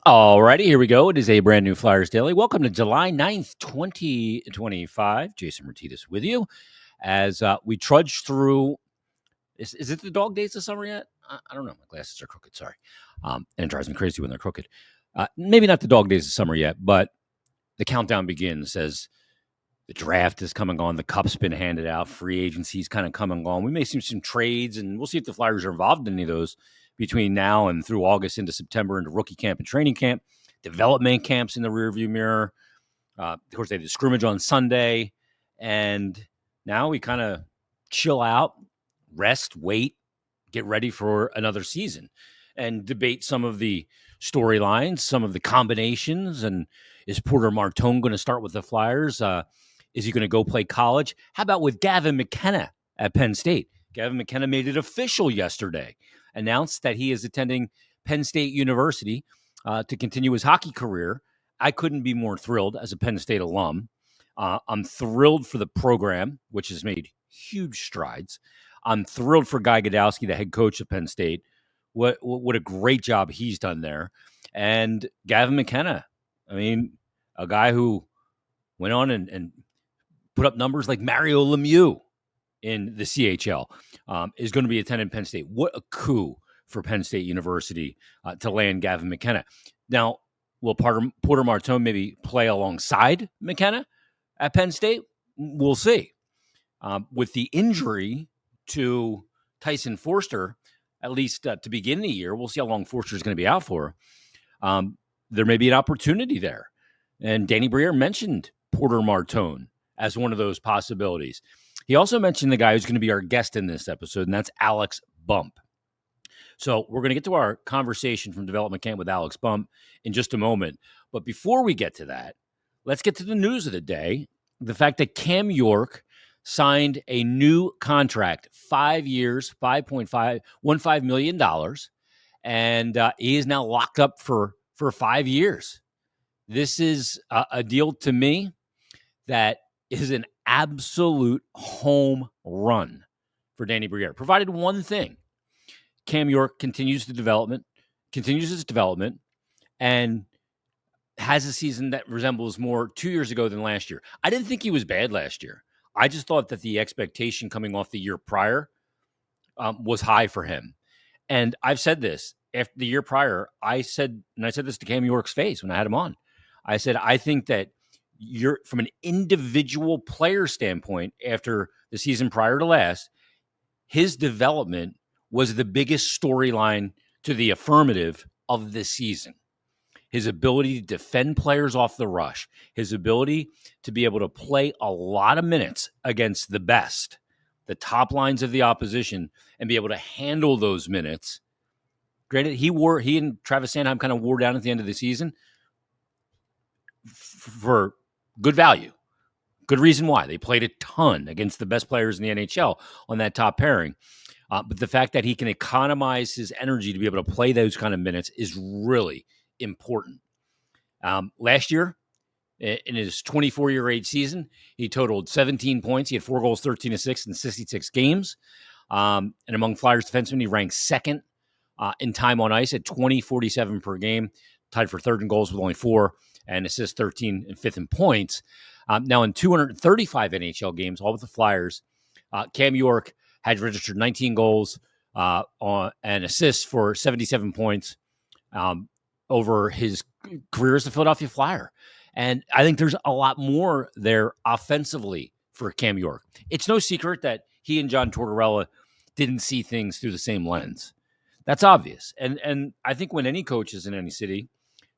All righty, here we go. It is a brand new Flyers Daily. Welcome to July 9th, 2025. Jason Myrtetus with you as we trudge through. Is it the dog days of summer yet? I don't know. My glasses are crooked. Sorry. And it drives me crazy when they're crooked. Maybe not the dog days of summer yet, but the countdown begins as the draft is coming on. The cup's been handed out. Free agency's kind of coming on. We may see some trades, and we'll see if the Flyers are involved in any of those between now and through August into September into rookie camp and training camp. Development camps in the rearview mirror. Of course, they had the scrimmage on Sunday, and now we kind of chill out, rest, wait, get ready for another season, and debate some of the storylines, some of the combinations, and is Porter Martone going to start with the Flyers? Is he going to go play college? How about with Gavin McKenna at Penn State? Gavin McKenna made it official yesterday, announced that he is attending Penn State University to continue his hockey career. I couldn't be more thrilled as a Penn State alum. I'm thrilled for the program, which has made huge strides. I'm thrilled for Guy Godowski, the head coach of Penn State. What a great job he's done there. And Gavin McKenna, I mean, a guy who went on and put up numbers like Mario Lemieux in the CHL, is going to be attending Penn State. What a coup for Penn State University to land Gavin McKenna. Now, will Porter Martone maybe play alongside McKenna at Penn State? We'll see. With the injury to Tyson Forster, at least to begin the year, we'll see how long Forster is going to be out for. There may be an opportunity there. And Danny Briere mentioned Porter Martone as one of those possibilities. He also mentioned the guy who's going to be our guest in this episode, and that's Alex Bump. So we're going to get to our conversation from development camp with Alex Bump in just a moment. But before we get to that, let's get to the news of the day. The fact that Cam signed a new contract, 5 years, $5.15 million, and he is now locked up for 5 years. This is a deal to me that is an absolute home run for Danny Briere. Provided one thing: Cam York continues his development, and has a season that resembles more 2 years ago than last year. I didn't think he was bad last year. I just thought that the expectation coming off the year prior was high for him. And I've said this after the year prior. I said this to Cam York's face when I had him on. I said, I think that you're, from an individual player standpoint, after the season prior to last, his development was the biggest storyline to the affirmative of this season. His ability to defend players off the rush, his ability to be able to play a lot of minutes against the best, the top lines of the opposition, and be able to handle those minutes. Granted, he and Travis Sanheim kind of wore down at the end of the season for good value. Good reason why. They played a ton against the best players in the NHL on that top pairing. But the fact that he can economize his energy to be able to play those kind of minutes is really important. Last year, in his 24-year age season, he totaled 17 points. He had 4 goals, 13 assists in 66 games. And among Flyers defensemen, he ranked second in time on ice at 20.47 per game, tied for third in goals with only 4, and assists 13 and fifth in points. Now, in 235 NHL games, all with the Flyers, Cam York had registered 19 goals and assists for 77 points over his career as a Philadelphia Flyer. And I think there's a lot more there offensively for Cam York. It's no secret that he and John Tortorella didn't see things through the same lens. That's obvious. And I think when any coach is in any city,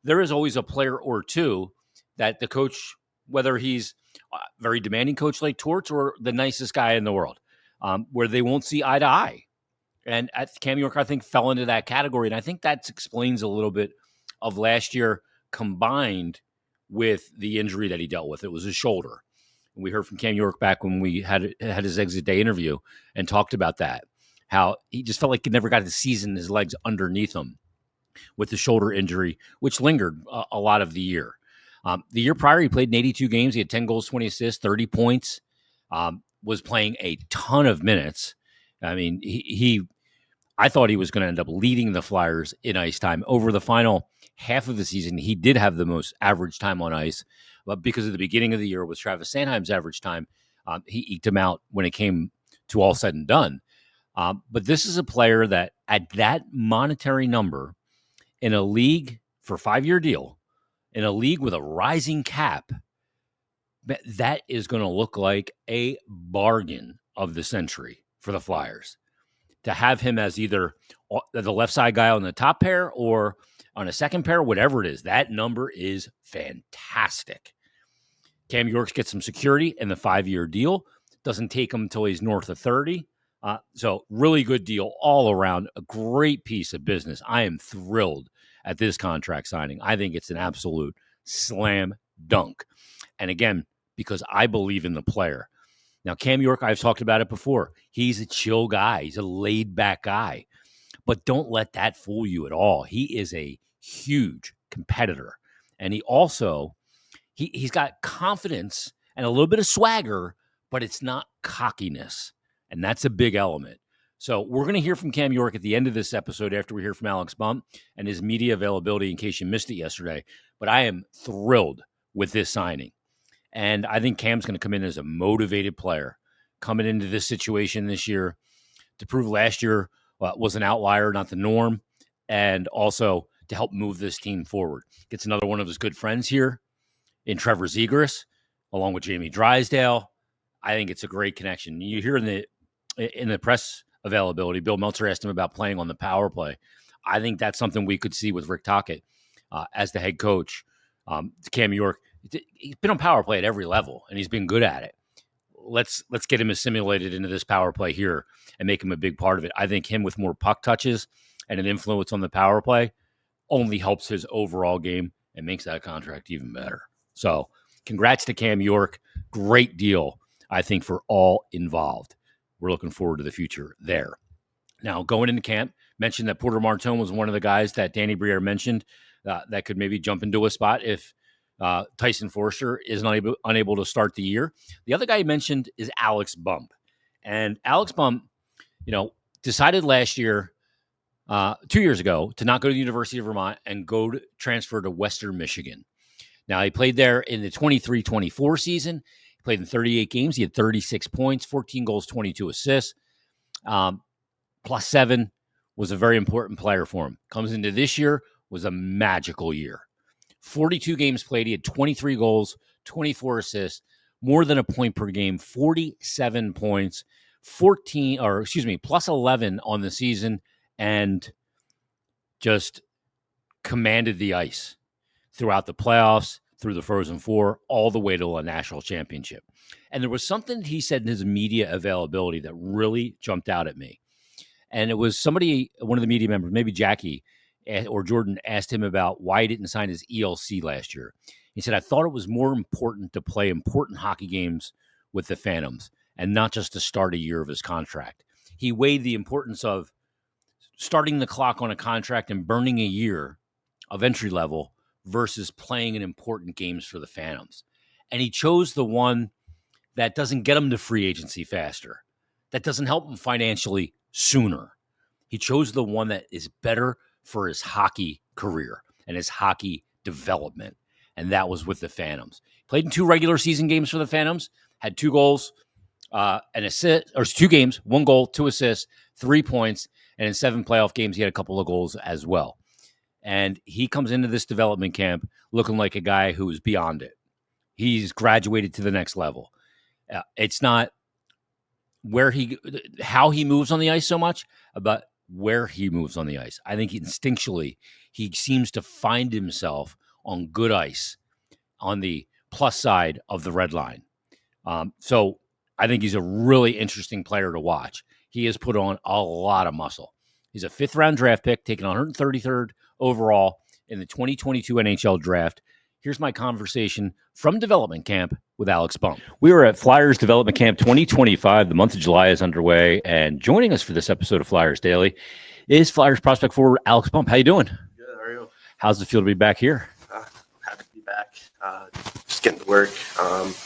there is always a player or two that the coach, whether he's a very demanding coach like Torts or the nicest guy in the world, where they won't see eye to eye. And Cam York, I think, fell into that category. And I think that explains a little bit of last year combined with the injury that he dealt with. It was his shoulder. And we heard from Cam York back when we had his exit day interview and talked about that, how he just felt like he never got to season his legs underneath him with the shoulder injury, which lingered a lot of the year. The year prior, he played in 82 games. He had 10 goals, 20 assists, 30 points, was playing a ton of minutes. I mean, he I thought he was going to end up leading the Flyers in ice time. Over the final half of the season, he did have the most average time on ice, but because of the beginning of the year with Travis Sanheim's average time, he eked him out when it came to all said and done. But this is a player that at that monetary number in a league for a 5-year deal, in a league with a rising cap, that is going to look like a bargain of the century for the Flyers. To have him as either the left side guy on the top pair or on a second pair, whatever it is, that number is fantastic. Cam York gets some security in the 5-year deal. Doesn't take him until he's north of 30. So really good deal all around. A great piece of business. I am thrilled at this contract signing. I think it's an absolute slam dunk. And again, because I believe in the player. Now, Cam York, I've talked about it before. He's a chill guy. He's a laid-back guy. But don't let that fool you at all. He is a huge competitor. And he also, he's got confidence and a little bit of swagger, but it's not cockiness. And that's a big element. So we're going to hear from Cam York at the end of this episode after we hear from Alex Bump and his media availability in case you missed it yesterday. But I am thrilled with this signing. And I think Cam's going to come in as a motivated player coming into this situation this year to prove last year was an outlier, not the norm, and also to help move this team forward. Gets another one of his good friends here in Trevor Zegras, along with Jamie Drysdale. I think it's a great connection. You hear in the press availability, Bill Meltzer asked him about playing on the power play. I think that's something we could see with Rick Tocchet as the head coach. Cam York, he's been on power play at every level, and he's been good at it. Let's get him assimilated into this power play here and make him a big part of it. I think him with more puck touches and an influence on the power play only helps his overall game and makes that contract even better. So congrats to Cam York. Great deal, I think, for all involved. We're looking forward to the future there. Now, going into camp, mentioned that Porter Martone was one of the guys that Danny Briere mentioned that could maybe jump into a spot if Tyson Foerster is unable to start the year. The other guy he mentioned is Alex Bump. And Alex Bump, decided last year, 2 years ago, to not go to the University of Vermont and go to transfer to Western Michigan. Now, he played there in the 23-24 season. He played in 38 games. He had 36 points, 14 goals, 22 assists. +7 was a very important player for him. Comes into this year, was a magical year. 42 games played. He had 23 goals, 24 assists, more than a point per game, 47 points, +11 on the season, and just commanded the ice throughout the playoffs, through the Frozen Four, all the way to a national championship. And there was something he said in his media availability that really jumped out at me. And it was one of the media members, maybe Jackie or Jordan, asked him about why he didn't sign his ELC last year. He said, I thought it was more important to play important hockey games with the Phantoms and not just to start a year of his contract. He weighed the importance of starting the clock on a contract and burning a year of entry level versus playing in important games for the Phantoms. And he chose the one that doesn't get him to free agency faster, that doesn't help him financially sooner. He chose the one that is better for his hockey career and his hockey development, and that was with the Phantoms. Played in 2 regular season games for the Phantoms, had 2 goals, an assist, or 2 games, 1 goal, 2 assists, 3 points, and in 7 playoff games, he had a couple of goals as well. And he comes into this development camp looking like a guy who is beyond it. He's graduated to the next level. It's not how he moves on the ice so much, but where he moves on the ice. I think instinctually, he seems to find himself on good ice on the plus side of the red line. So I think he's a really interesting player to watch. He has put on a lot of muscle. He's a 5th-round draft pick, taken 133rd overall in the 2022 NHL draft. Here's my conversation from development camp with Alex Bump. We were at Flyers Development Camp 2025. The month of July is underway, and joining us for this episode of Flyers Daily is Flyers prospect forward Alex Bump. How you doing? Good. How are you? How's it feel to be back here? Happy to be back. just getting to work,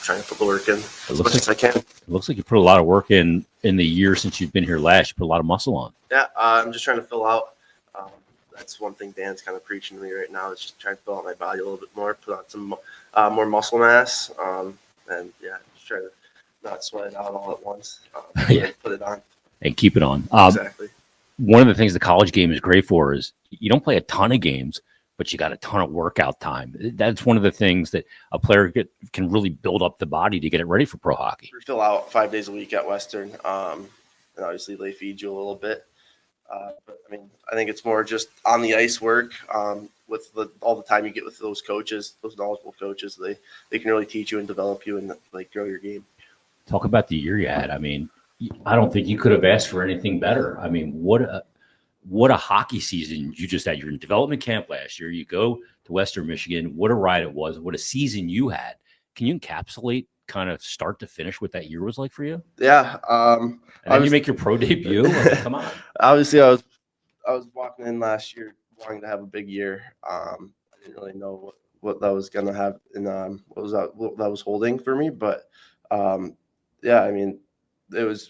trying to put the work in as much as I can. It looks like you put a lot of work in the year since you've been here last. You put a lot of muscle on. Yeah, I'm just trying to fill out. That's one thing Dan's kind of preaching to me right now, is just trying to fill out my body a little bit more, put on some more muscle mass, and yeah, just try to not sweat it out all at once. Put it on. And keep it on. Exactly. One of the things the college game is great for is you don't play a ton of games, but you got a ton of workout time. That's one of the things that a player can really build up the body to get it ready for pro hockey. We fill out 5 days a week at Western, and obviously they feed you a little bit. But I mean, I think it's more just on the ice work, with all the time you get with those coaches, those knowledgeable coaches. They can really teach you and develop you and like grow your game. Talk about the year you had. I mean, I don't think you could have asked for anything better. I mean, what a hockey season you just had. You're in development camp last year. You go to Western Michigan. What a ride it was. What a season you had. Can you encapsulate kind of start to finish what that year was like for you? Yeah. And then you make your pro debut. I mean, come on. Obviously, I was walking in last year wanting to have a big year. I didn't really know what that was going to have and what that was holding for me. But yeah, I mean,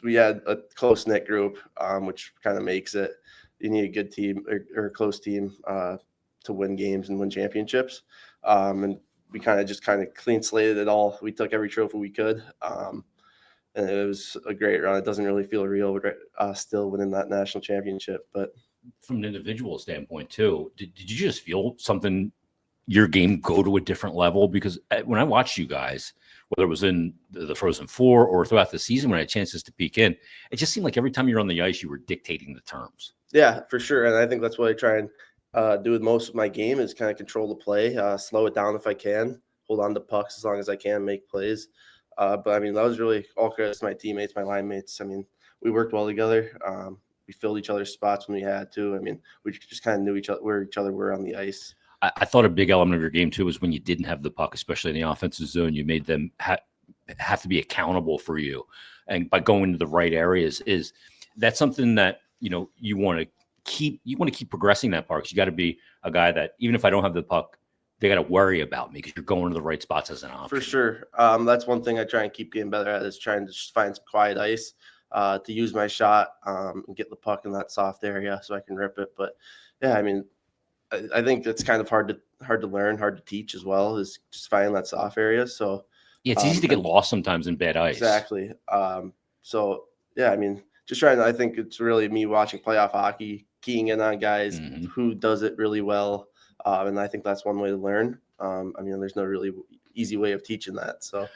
we had a close knit group, which kind of makes it. You need a good team or a close team to win games and win championships. And we kind of clean slated it all. We took every trophy we could. And it was a great run. It doesn't really feel real still winning that national championship. But from an individual standpoint too, did you just feel something, your game go to a different level? Because when I watched you guys, whether it was in the Frozen Four or throughout the season when I had chances to peek in, it just seemed like every time you're on the ice, you were dictating the terms. Yeah, for sure. And I think that's what I try and do with most of my game is kind of control the play, slow it down if I can, hold on to pucks as long as I can, make plays. But I mean, that was really all credit to my teammates, my line mates. I mean, we worked well together. We filled each other's spots when we had to. I mean, we just kind of knew where each other were on the ice. I thought a big element of your game too was when you didn't have the puck, especially in the offensive zone, you made them have to be accountable for you, and by going to the right areas, is that's something that you want to keep progressing that part. Because you got to be a guy that even if I don't have the puck, they got to worry about me because you're going to the right spots as an option. For sure. That's one thing I try and keep getting better at is trying to just find some quiet ice to use my shot and get the puck in that soft area so I can rip it. But yeah, I mean, I think it's kind of hard to learn, hard to teach as well, is just finding that soft area. So yeah, it's easy to get lost sometimes in bad ice. Exactly. So yeah, I mean, just trying to, I think it's really me watching playoff hockey, keying in on guys who does it really well. And I think that's one way to learn. I mean, there's no really easy way of teaching that. So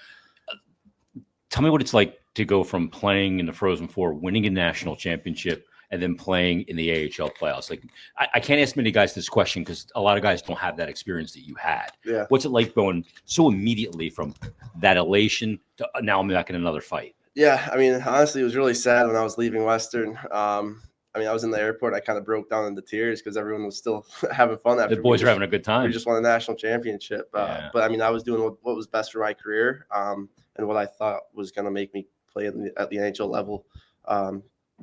tell me what it's like to go from playing in the Frozen Four, winning a national championship, and then playing in the AHL playoffs. Like, I can't ask many guys this question because a lot of guys don't have that experience that you had. Yeah. What's it like going so immediately from that elation to now I'm back in another fight? Yeah, I mean, honestly, it was really sad when I was leaving Western. I mean, I was in the airport. I kind of broke down into tears because everyone was still having fun. After the boys were having a good time. We just won a national championship. But I mean, I was doing what was best for my career and what I thought was going to make me play at the NHL level.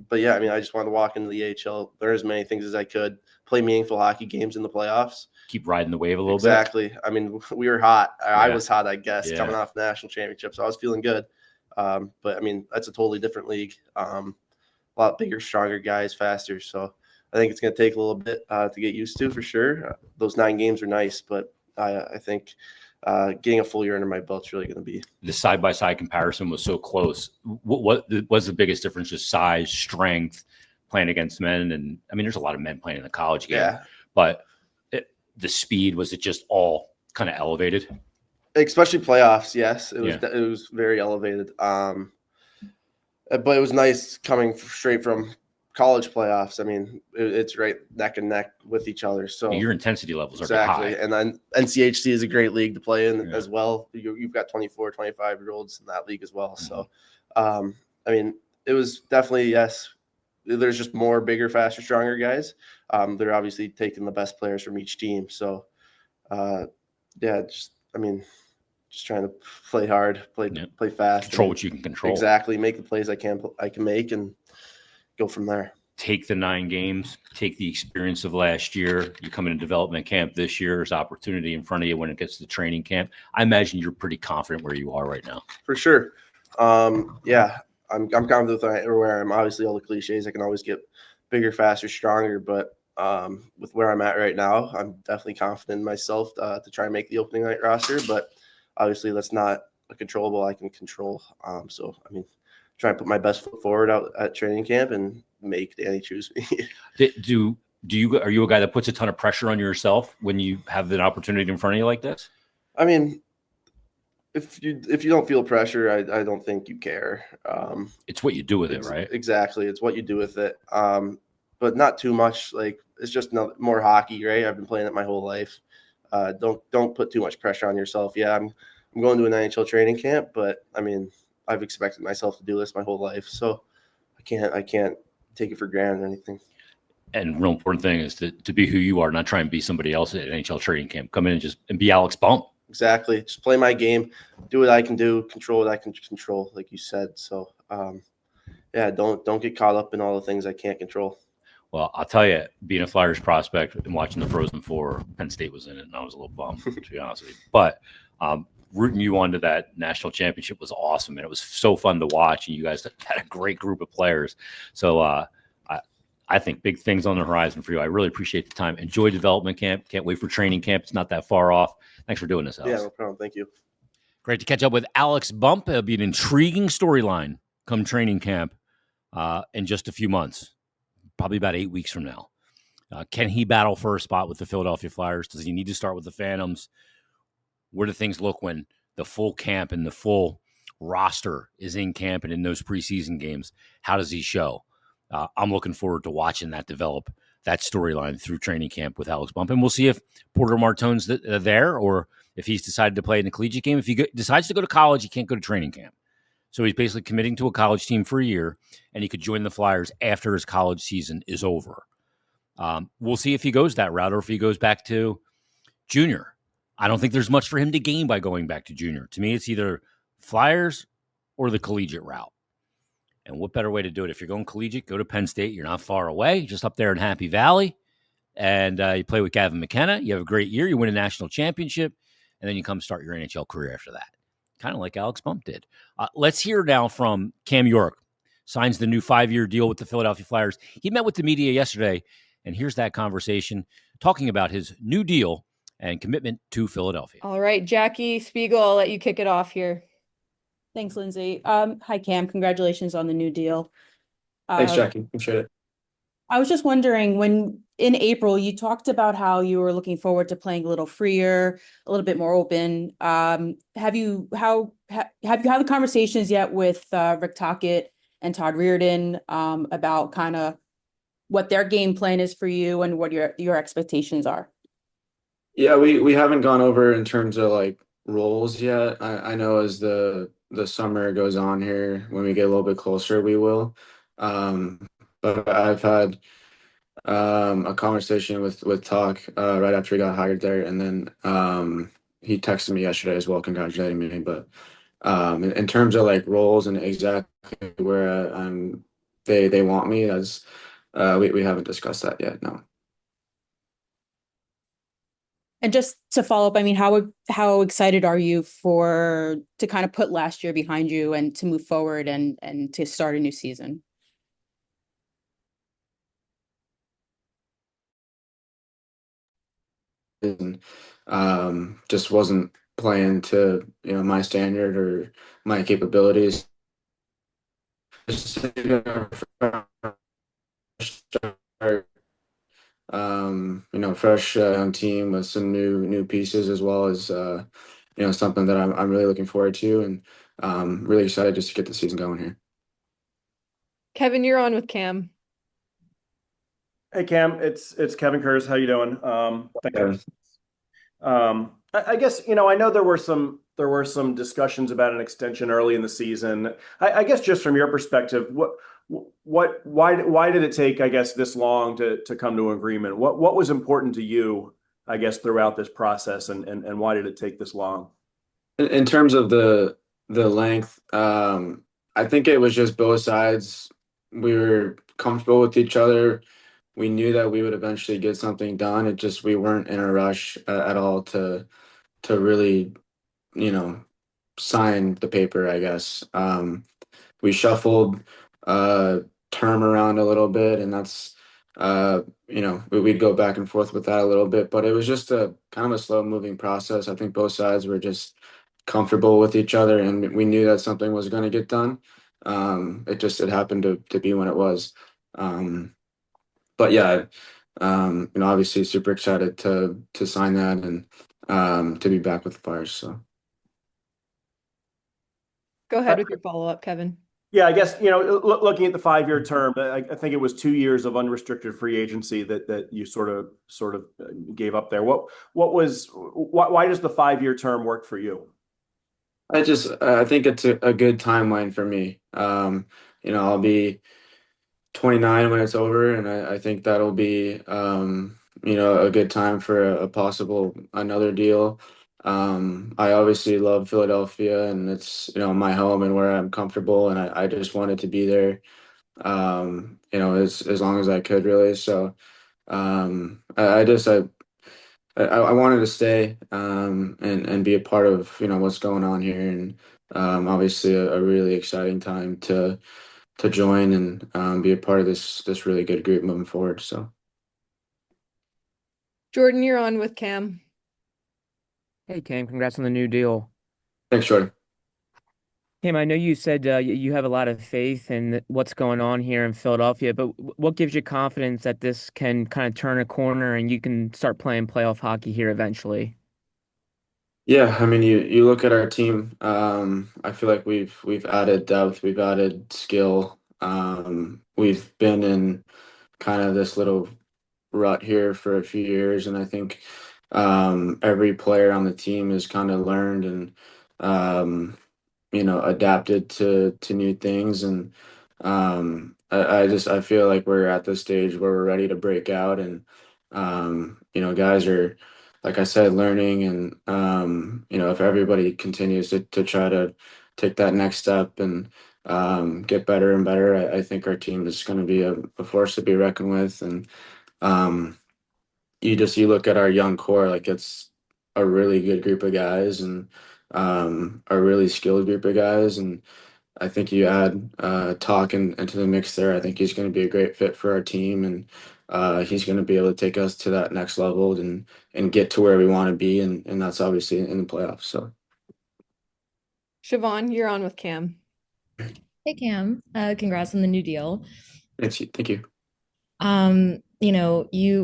But yeah, I mean, I just wanted to walk into the AHL, learn as many things as I could, play meaningful hockey games in the playoffs. Keep riding the wave a little bit. Exactly. I mean, we were hot. I was hot, I guess, coming off the national championship. So I was feeling good. But I mean, that's a totally different league. A lot bigger, stronger guys, faster. So I think it's going to take a little bit to get used to for sure. Those 9 games are nice, but I think getting a full year under my belt is really going to be. The side-by-side comparison was so close. What was the biggest difference? Just size, strength, playing against men? And I mean, there's a lot of men playing in the college game, but the speed, was it just all kind of elevated? Especially playoffs, yes. It was very elevated. But it was nice coming straight from college playoffs. I mean, it's right neck and neck with each other. So your intensity levels are high. And then NCHC is a great league to play in as well. You've got 24, 25-year-olds in that league as well. So, I mean, it was definitely, yes, there's just more bigger, faster, stronger guys. They're obviously taking the best players from each team. So, just trying to play hard, play fast. Control what you can control. Exactly. Make the plays I can make and go from there. take the 9 games, take the experience of last year. You come into development camp this year. There's opportunity in front of you when it gets to training camp. I imagine you're pretty confident where you are right now. For sure. Yeah, I'm confident with where I'm. Obviously, all the cliches. I can always get bigger, faster, stronger. But with where I'm at right now, I'm definitely confident in myself to try and make the opening night roster. But obviously, that's not a controllable I can control. So, I mean, try and put my best foot forward out at training camp and make Danny choose me. Are you a guy that puts a ton of pressure on yourself when you have an opportunity in front of you like this? I mean, if you don't feel pressure, I don't think you care. It's what you do with it, right? Exactly, it's what you do with it. But not too much. Like, it's just more hockey, right? I've been playing it my whole life. Don't put too much pressure on yourself. Yeah, I'm going to an NHL training camp, but I mean, I've expected myself to do this my whole life, so I can't take it for granted or anything. And real important thing is to be who you are, not try and be somebody else at NHL training camp. Come in and be Alex Bump. Exactly. Just play my game, do what I can do, control what I can control, like you said. So, yeah, don't get caught up in all the things I can't control. Well, I'll tell you, being a Flyers prospect and watching the Frozen Four, Penn State was in it, and I was a little bummed, to be honest with you. But rooting you on to that national championship was awesome, and it was so fun to watch, and you guys had a great group of players. So I think big things on the horizon for you. I really appreciate the time. Enjoy development camp. Can't wait for training camp. It's not that far off. Thanks for doing this, Alex. Yeah, no problem. Thank you. Great to catch up with Alex Bump. It'll be an intriguing storyline come training camp in just a few months, probably about 8 weeks from now. Can he battle for a spot with the Philadelphia Flyers? Does he need to start with the Phantoms? Where do things look when the full camp and the full roster is in camp and in those preseason games? How does he show? I'm looking forward to watching that develop, that storyline through training camp with Alex Bump. And we'll see if Porter Martone's there or if he's decided to play in a collegiate game. If he decides to go to college, he can't go to training camp. So he's basically committing to a college team for a year, and he could join the Flyers after his college season is over. We'll see if he goes that route or if he goes back to junior. I don't think there's much for him to gain by going back to junior. To me, it's either Flyers or the collegiate route. And what better way to do it? If you're going collegiate, go to Penn State. You're not far away, just up there in Happy Valley. And you play with Gavin McKenna. You have a great year. You win a national championship. And then you come start your NHL career after that. Kind of like Alex Bump did. Let's hear now from Cam York. Signs the new 5-year deal with the Philadelphia Flyers. He met with the media yesterday. And here's that conversation talking about his new deal and commitment to Philadelphia. All right, Jackie Spiegel, I'll let you kick it off here. Thanks, Lindsay. Hi, Cam. Congratulations on the new deal. Thanks, Jackie. Appreciate it. I was just wondering, when in April you talked about how you were looking forward to playing a little freer, a little bit more open. Have you had the conversations yet with Rick Tocchet and Todd Reardon about kind of what their game plan is for you and what your expectations are? Yeah, we haven't gone over in terms of like roles yet. I know as the summer goes on here, when we get a little bit closer, we will. But I've had a conversation with Talk right after he got hired there, and then he texted me yesterday as well, congratulating me. But in terms of like roles and exactly where they want me, as we haven't discussed that yet. No. And just to follow up, I mean, how excited are you to kind of put last year behind you and to move forward and to start a new season? And just wasn't playing to my standard or my capabilities. Just fresh team with some new pieces, as well as something that I'm really looking forward to, and really excited just to get the season going here. Kevin, you're on with Cam. Hey Cam, it's Kevin Kurz. How you doing? Thanks. I guess I know there were some discussions about an extension early in the season. I guess just from your perspective, why did it take, I guess, this long to come to an agreement? What was important to you, I guess, throughout this process, and why did it take this long? In terms of the length, I think it was just both sides we were comfortable with each other. We knew that we would eventually get something done. It just we weren't in a rush at all to really, you know, sign the paper, I guess. We shuffled uh term around a little bit, and that's we'd go back and forth with that a little bit, but it was just a kind of a slow moving process. I think both sides were just comfortable with each other, and we knew that something was going to get done. It happened to be when it was. But yeah, obviously super excited to sign that and to be back with the Flyers. So Go ahead with your follow-up, Kevin. Yeah, I guess, looking at the 5-year term, I think it was 2 years of unrestricted free agency that you sort of gave up there. Why does the 5-year term work for you? I think it's a good timeline for me. I'll be 29 when it's over, and I think that'll be a good time for a possible another deal. I obviously love Philadelphia, and it's my home and where I'm comfortable, and I just wanted to be there as long as I could, really. So I wanted to stay and be a part of what's going on here, and obviously a really exciting time to join and be a part of this really good group moving forward. So Jordan, you're on with Cam. Hey, Cam, congrats on the new deal. thanks, Jordan. Cam, I know you said you have a lot of faith in what's going on here in Philadelphia, but what gives you confidence that this can kind of turn a corner and you can start playing playoff hockey here eventually? Yeah, I mean, you look at our team. I feel like we've added depth, we've added skill. We've been in kind of this little rut here for a few years, and I think every player on the team has kind of learned and adapted to new things, and I feel like we're at the stage where we're ready to break out, and guys are, like I said, learning, and if everybody continues to try to take that next step and get better and better, I think our team is going to be a force to be reckoned with, and um, you look at our young core, like it's a really good group of guys, and a really skilled group of guys, and I think you add Talk into the mix there. I think he's going to be a great fit for our team, and he's going to be able to take us to that next level and get to where we want to be, and that's obviously in the playoffs. So Siobhan, you're on with Cam. Hey Cam, congrats on the new deal. thank you.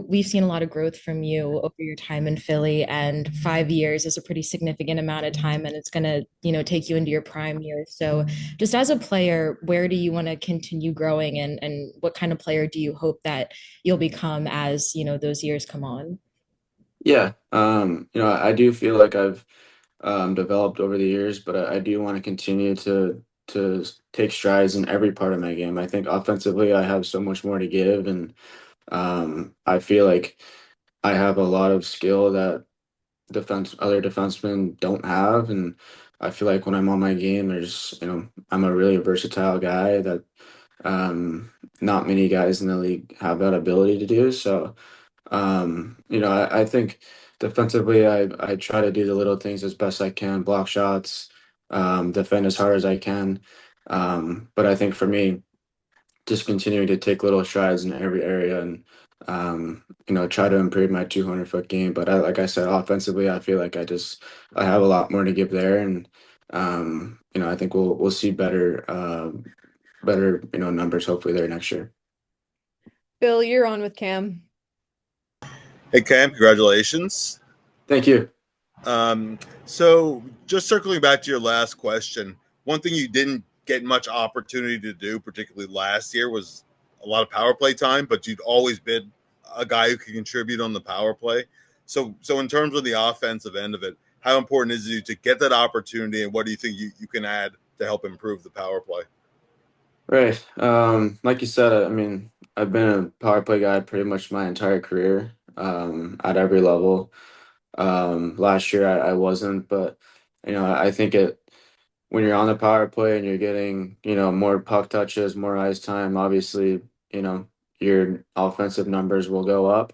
We've seen a lot of growth from you over your time in Philly, and 5 years is a pretty significant amount of time, and it's gonna, take you into your prime years. So just as a player, where do you want to continue growing, and what kind of player do you hope that you'll become as, those years come on? Yeah, I do feel like I've developed over the years, but I do want to continue to take strides in every part of my game. I think offensively, I have so much more to give, and I feel like I have a lot of skill that other defensemen don't have, and I feel like when I'm on my game, I'm a really versatile guy that not many guys in the league have that ability to do. So, I think defensively, I try to do the little things as best I can, block shots, defend as hard as I can. But I think for me, just continuing to take little strides in every area, and try to improve my 200-foot game. But like I said, offensively, I feel like I have a lot more to give there, and I think we'll see better numbers hopefully there next year. Bill, you're on with Cam. Hey, Cam, congratulations. Thank you. So just circling back to your last question, one thing you didn't get much opportunity to do, particularly last year, was a lot of power play time, but you'd always been a guy who could contribute on the power play. So in terms of the offensive end of it, how important is it to get that opportunity, and what do you think you can add to help improve the power play? Right. Like you said, I mean, I've been a power play guy pretty much my entire career, at every level. Last year I wasn't, but I think when you're on the power play and you're getting, more puck touches, more ice time, obviously, your offensive numbers will go up.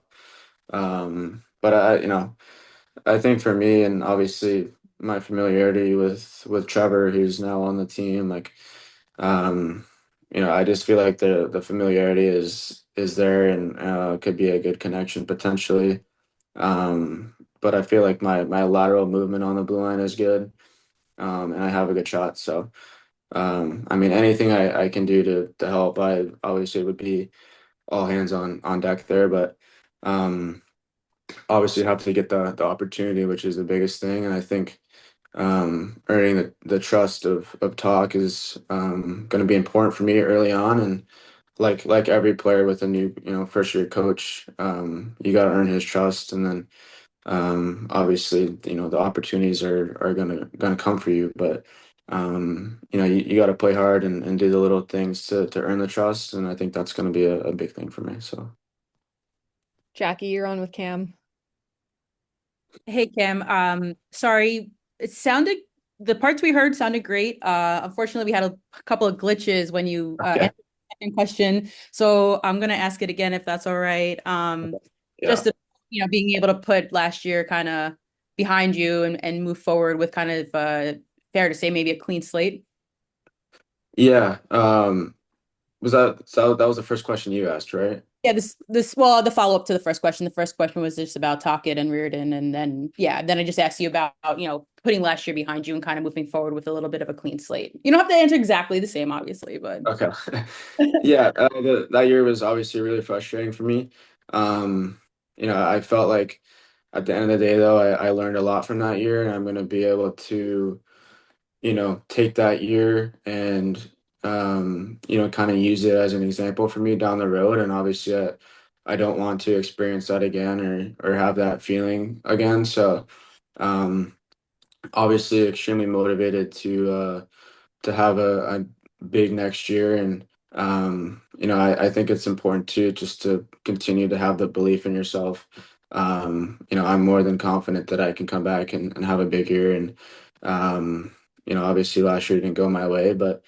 But I think for me, and obviously my familiarity with Trevor, who's now on the team, like, um, I just feel like the familiarity is there, and could be a good connection potentially. But I feel like my lateral movement on the blue line is good, and I have a good shot. So, I mean, anything I can do to help, I obviously would be all hands on deck there. But obviously, you have to get the opportunity, which is the biggest thing. And I think earning the trust of talk is going to be important for me early on. And like every player with a new, first year coach, you got to earn his trust, and then obviously, the opportunities are gonna come for you, but you got to play hard and do the little things to earn the trust, and I think that's going to be a big thing for me. So Jackie, you're on with Cam. Hey, Kim. Sorry, the parts we heard sounded great. Unfortunately, we had a couple of glitches when you okay, answered the second question. So I'm gonna ask it again if that's all right. yeah, Just to, being able to put last year kind of behind you and move forward with kind of fair to say maybe a clean slate. yeah. Was that was the first question you asked, right? Yeah, this well, the follow-up to the first question. The first question was just about Talkett and Reardon, and then I just asked you about, putting last year behind you and kind of moving forward with a little bit of a clean slate. You don't have to answer exactly the same, obviously, but Okay. Yeah, that year was obviously really frustrating for me. I felt like at the end of the day, though, I learned a lot from that year, and I'm going to be able to, take that year and, kind of use it as an example for me down the road. And obviously, I don't want to experience that again or have that feeling again. So, um, obviously, extremely motivated to have a big next year. And I think it's important too, just to continue to have the belief in yourself. I'm more than confident that I can come back and have a big year. And obviously last year didn't go my way, but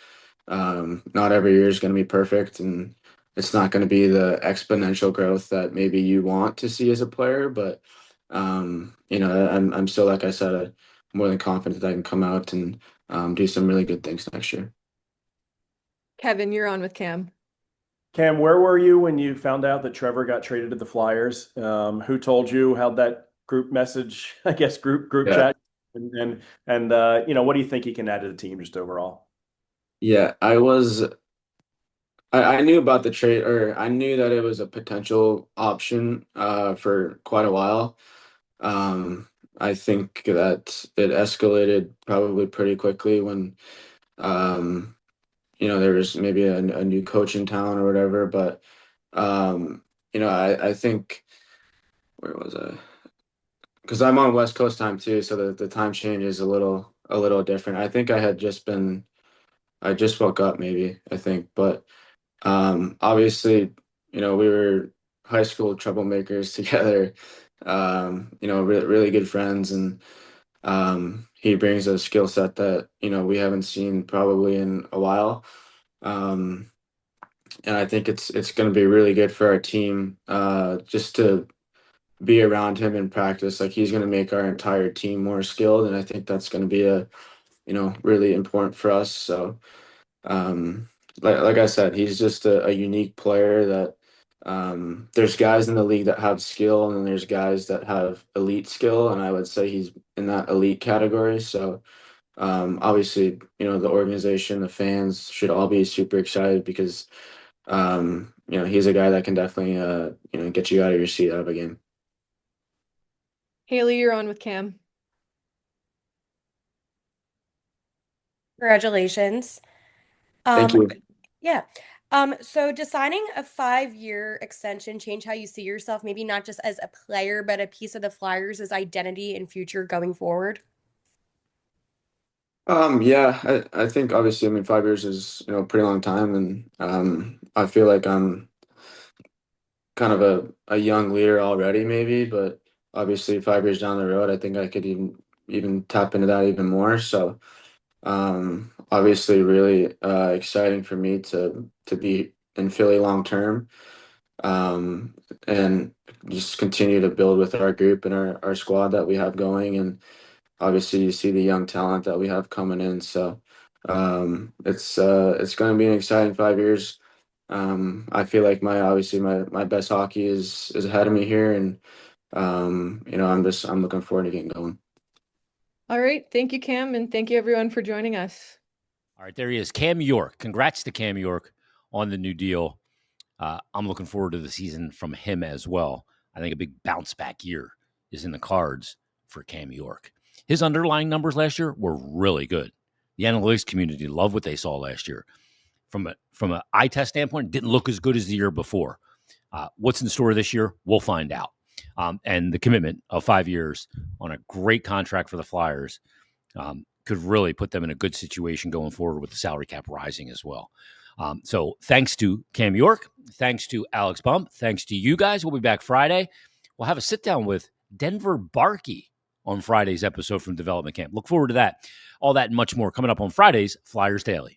not every year is going to be perfect, and it's not going to be the exponential growth that maybe you want to see as a player. But I'm still, like I said, more than confident that I can come out and do some really good things next year. Kevin, you're on with Cam. Cam, where were you when you found out that Trevor got traded to the Flyers? Who told you? How'd that group message, I guess, group Yeah. chat, and what do you think he can add to the team just overall? Yeah, I knew about the trade, or I knew that it was a potential option for quite a while. I think that it escalated probably pretty quickly when um, there was maybe a new coach in town or whatever. But I think, where was I? Because I'm on West Coast time too, so the time change is a little different. I think I just woke up maybe, I think. But obviously, we were high school troublemakers together, really good friends. And he brings a skill set that, we haven't seen probably in a while. Um, and I think it's going to be really good for our team, just to be around him in practice. Like, he's going to make our entire team more skilled, and I think that's going to be really important for us. So, um, like I said, he's just a unique player that, there's guys in the league that have skill, and then there's guys that have elite skill, and I would say he's in that elite category. So, obviously, the organization, the fans should all be super excited because, he's a guy that can definitely, get you out of your seat out of a game. Haley, you're on with Cam. Congratulations. Thank Um, you. yeah. So does signing a 5-year extension change how you see yourself, maybe not just as a player, but a piece of the Flyers' identity and future going forward? Yeah, I think obviously, I mean, 5 years is, a pretty long time, and I feel like I'm kind of a young leader already, maybe, but obviously 5 years down the road, I think I could even tap into that even more. So, Obviously, really exciting for me to be in Philly long term, and just continue to build with our group and our squad that we have going. And obviously, you see the young talent that we have coming in. So it's going to be an exciting 5 years. I feel like my best hockey is ahead of me here, and I'm looking forward to getting going. All right. Thank you, Cam, and thank you everyone for joining us. All right, there he is, Cam York. Congrats to Cam York on the new deal. I'm looking forward to the season from him as well. I think a big bounce back year is in the cards for Cam York. His underlying numbers last year were really good. The analytics community loved what they saw last year. From an eye test standpoint, it didn't look as good as the year before. What's in store this year? We'll find out. And the commitment of 5 years on a great contract for the Flyers could really put them in a good situation going forward with the salary cap rising as well. So thanks to Cam York. Thanks to Alex Bump. Thanks to you guys. We'll be back Friday. We'll have a sit down with Denver Barkey on Friday's episode from Development Camp. Look forward to that. All that and much more coming up on Friday's Flyers Daily.